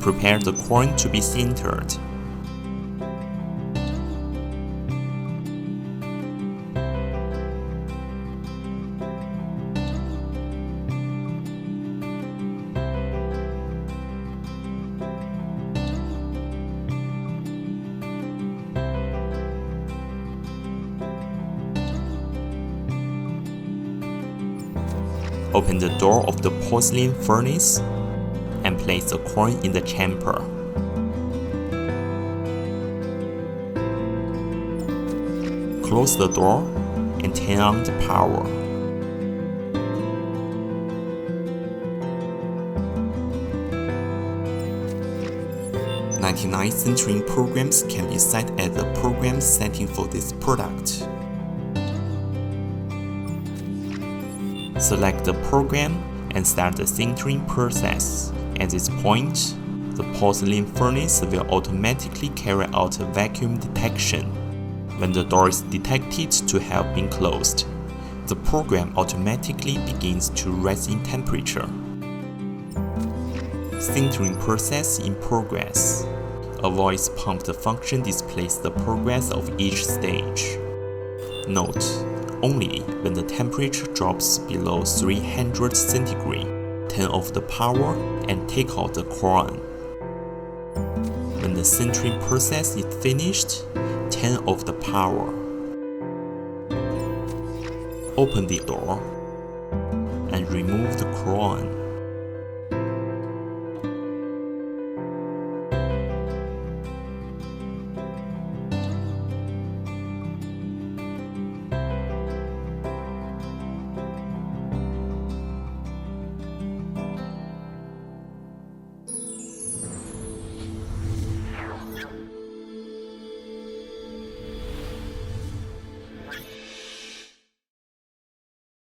Prepare the corn to be sintered. Open the door of the porcelain furnace and place the corn in the chamber. Close the door and turn on the power. "99 centering programs can be set as the program setting for this product." Select the program and start the sintering process. At this point, the porcelain furnace will automatically carry out a vacuum detection. When the door is detected to have been closed, the program automatically begins to rise in temperature. Sintering process in progress. A voice prompt function displays the progress of each stage. Note: only when the temperature drops below 300 centigrade, turn off the power and take out the corn. When the sintering process is finished, turn off the power. Open the door and remove the corn.